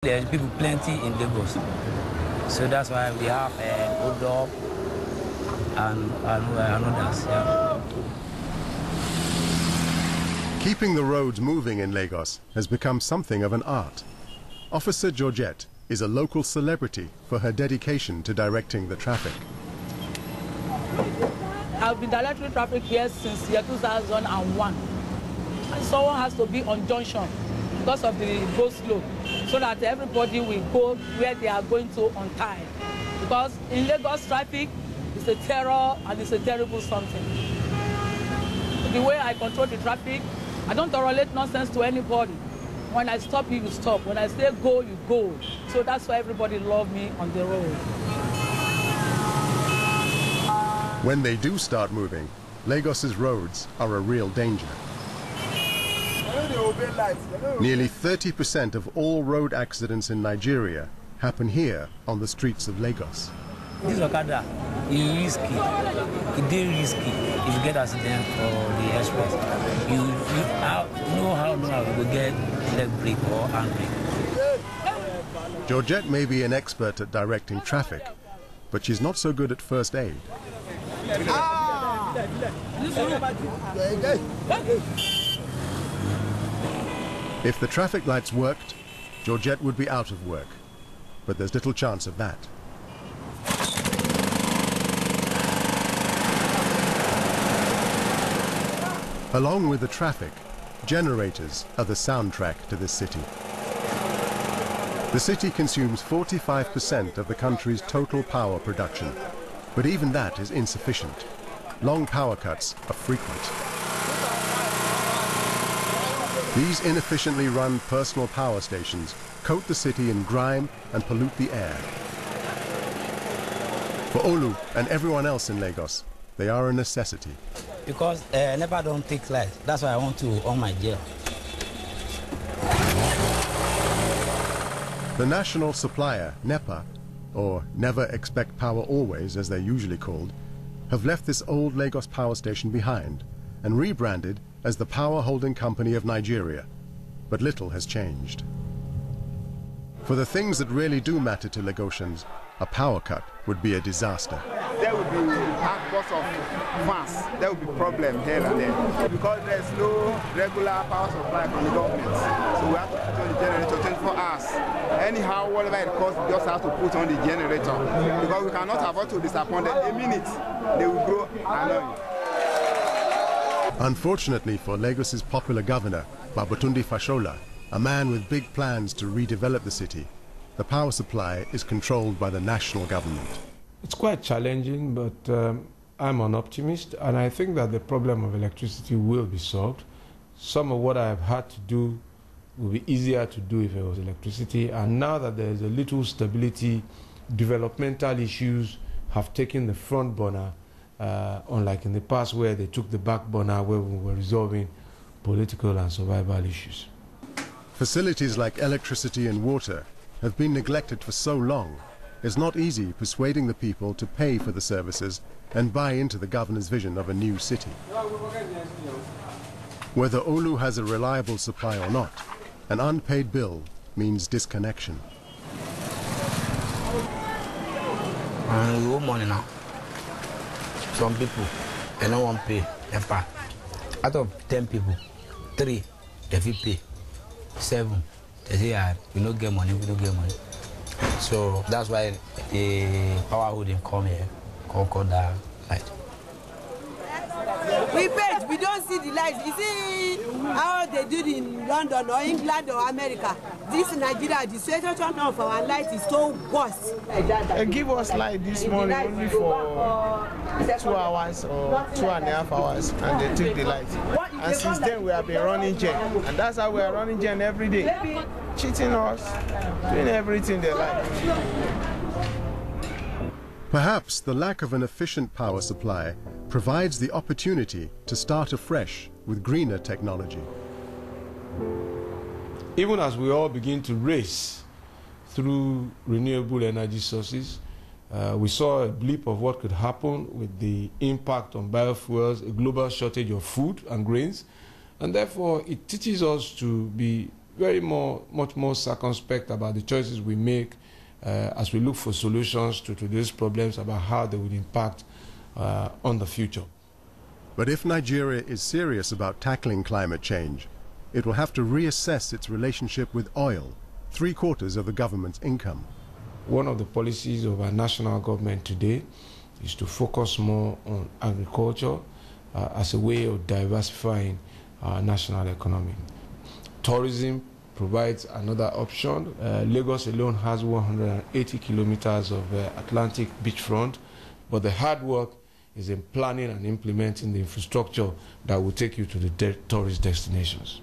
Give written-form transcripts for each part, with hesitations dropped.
There's people plenty in Lagos, so that's why we have Odor and others. Yeah. Keeping the roads moving in Lagos has become something of an art. Officer Georgette is a local celebrity for her dedication to directing the traffic. I've been directing traffic here since year 2001. And someone has to be on junction because of the go slow, so that everybody will go where they are going to on time. Because in Lagos, traffic is a terror and it's a terrible something. The way I control the traffic, I don't tolerate nonsense to anybody. When I stop you, you stop. When I say go, you go. So that's why everybody loves me on the road. When they do start moving, Lagos's roads are a real danger. Nearly 30% of all road accidents in Nigeria happen here on the streets of Lagos. This Okada is risky. It is risky if you get accident for the express. You know how you will get leg brake or hand brake. Georgette may be an expert at directing traffic, but she's not so good at first aid. If the traffic lights worked, Georgette would be out of work, but there's little chance of that. Along with the traffic, generators are the soundtrack to this city. The city consumes 45% of the country's total power production, but even that is insufficient. Long power cuts are frequent. These inefficiently run personal power stations coat the city in grime and pollute the air. For Olu and everyone else in Lagos, they are a necessity. Because NEPA don't take light. That's why I want to own my jail. The national supplier, NEPA, or Never Expect Power Always as they're usually called, have left this old Lagos power station behind and rebranded as the Power Holding Company of Nigeria. But little has changed. For the things that really do matter to Lagosians, a power cut would be a disaster. There will be outbursts of fans. There will be problems here and there. Because there's no regular power supply from the government. So we have to put on the generator 24 hours. Anyhow, whatever it costs, we just have to put on the generator. Because we cannot afford to disappoint them. A minute, they will grow annoying. Unfortunately for Lagos's popular governor, Babatunde Fashola, a man with big plans to redevelop the city, the power supply is controlled by the national government. It's quite challenging, but I'm an optimist, and I think that the problem of electricity will be solved. Some of what I've had to do will be easier to do if there was electricity, and now that there is a little stability, developmental issues have taken the front burner, unlike in the past where they took the back burner where we were resolving political and survival issues. Facilities like electricity and water have been neglected for so long. It's not easy persuading the people to pay for the services and buy into the governor's vision of a new city. Whether Olu has a reliable supply or not, an unpaid bill means disconnection. We owe money now. Some people, they don't want to pay. Out of 10 people, 3, they will pay. 7, they say, we don't get money, we don't get money. So that's why the power holding come here, conquer that light. We paid, we don't see the lights. You see how they do it in London or England or America. This Nigeria, the situation of our light is so worse. They give us light this morning only for 2 hours or 2.5 hours, and they took the light. And since then we have been running gen, and that's how we are running gen every day. Cheating us, doing everything they like. Perhaps the lack of an efficient power supply provides the opportunity to start afresh with greener technology. Even as we all begin to race through renewable energy sources, we saw a blip of what could happen with the impact on biofuels, a global shortage of food and grains, and therefore it teaches us to be much more circumspect about the choices we make as we look for solutions to today's problems, about how they would impact on the future. But if Nigeria is serious about tackling climate change, it will have to reassess its relationship with oil, 3/4 of the government's income. One of the policies of our national government today is to focus more on agriculture as a way of diversifying our national economy. Tourism provides another option. Lagos alone has 180 kilometers of Atlantic beachfront, but the hard work is in planning and implementing the infrastructure that will take you to the tourist destinations.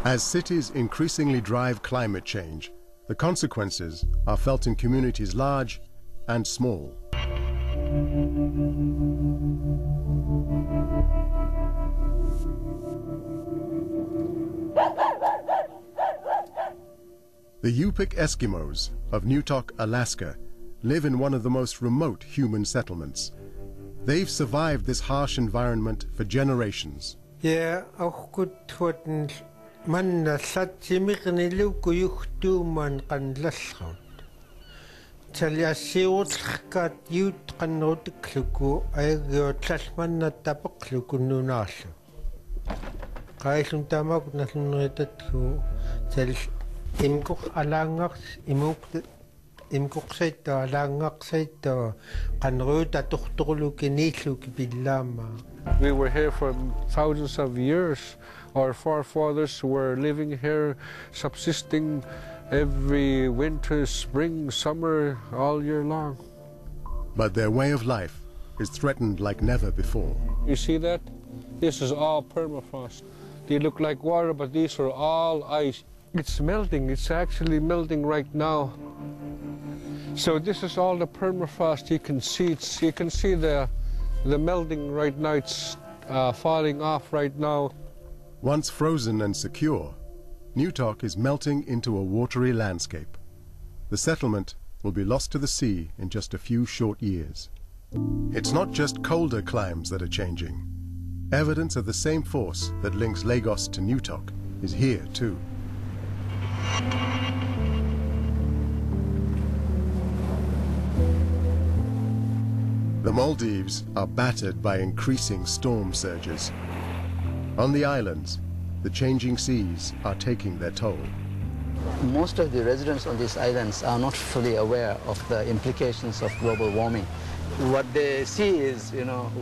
As cities increasingly drive climate change, the consequences are felt in communities large and small. The Yupik Eskimos of Newtok, Alaska, live in one of the most remote human settlements. They've survived this harsh environment for generations. Yeah, man satsimiknilu kuyuhtu man kanlasrat. Taliasiutlkat yut kanrotikluku ayagyo tlasman tapaklukununaslu. Kaisum tamak nasunretatku tel imkuk alangak imkuk saito alangak saito kanruta tuhturlu kinitlu kibillama. We were here for thousands of years. Our forefathers were living here, subsisting every winter, spring, summer, all year long. But their way of life is threatened like never before. You see that? This is all permafrost. They look like water, but these are all ice. It's melting. It's actually melting right now. So this is all the permafrost. You can see you can see the melting right now. It's falling off right now. Once frozen and secure, Newtok is melting into a watery landscape. The settlement will be lost to the sea in just a few short years. It's not just colder climes that are changing. Evidence of the same force that links Lagos to Newtok is here too. The Maldives are battered by increasing storm surges. On the islands, the changing seas are taking their toll. Most of the residents on these islands are not fully aware of the implications of global warming. What they see is,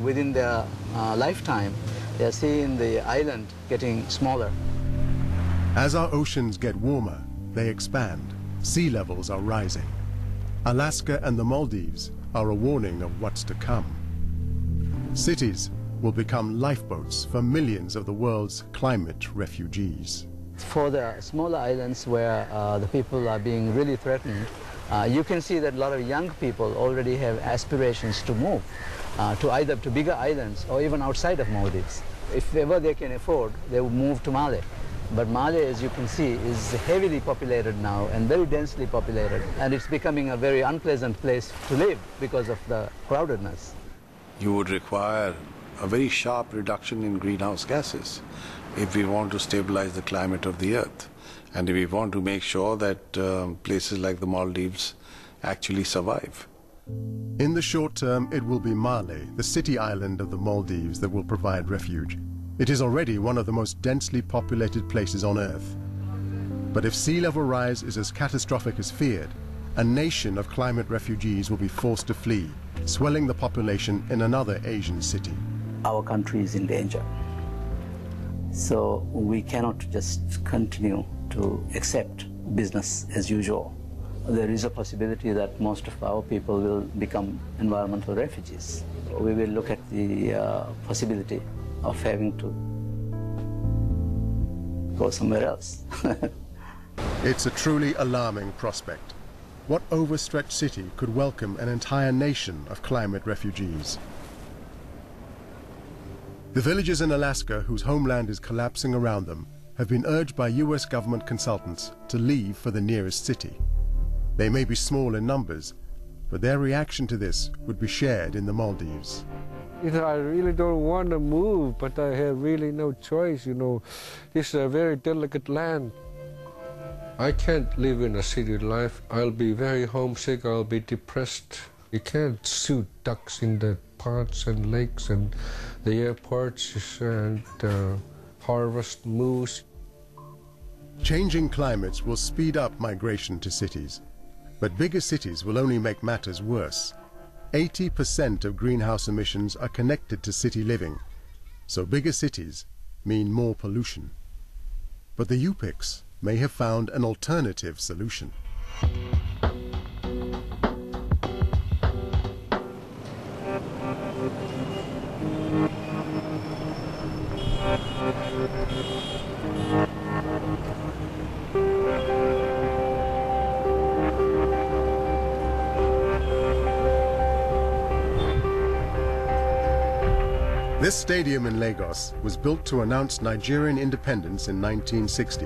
within their lifetime, they are seeing the island getting smaller. As our oceans get warmer, they expand. Sea levels are rising. Alaska and the Maldives are a warning of what's to come. Cities will become lifeboats for millions of the world's climate refugees. For the smaller islands where the people are being really threatened, you can see that a lot of young people already have aspirations to move to either to bigger islands or even outside of Maldives. If ever they can afford, they will move to Mali. But Mali, as you can see, is heavily populated now and very densely populated, and it's becoming a very unpleasant place to live because of the crowdedness. You would require a very sharp reduction in greenhouse gases if we want to stabilize the climate of the earth, and if we want to make sure that places like the Maldives actually survive. In the short term, it will be Mali, the city island of the Maldives, that will provide refuge. It is already one of the most densely populated places on earth. But if sea level rise is as catastrophic as feared, a nation of climate refugees will be forced to flee, swelling the population in another Asian city. Our country is in danger. So we cannot just continue to accept business as usual. There is a possibility that most of our people will become environmental refugees. We will look at the possibility of having to go somewhere else. It's a truly alarming prospect. What overstretched city could welcome an entire nation of climate refugees? The villagers in Alaska whose homeland is collapsing around them have been urged by US government consultants to leave for the nearest city. They may be small in numbers, but their reaction to this would be shared in the Maldives. I really don't want to move, but I have really no choice, you know. This is a very delicate land. I can't live in a city life. I'll be very homesick, I'll be depressed. You can't shoot ducks in the ponds and lakes and the airports and harvest moose. Changing climates will speed up migration to cities, but bigger cities will only make matters worse. 80% of greenhouse emissions are connected to city living, so bigger cities mean more pollution. But the UPICs may have found an alternative solution. This stadium in Lagos was built to announce Nigerian independence in 1960.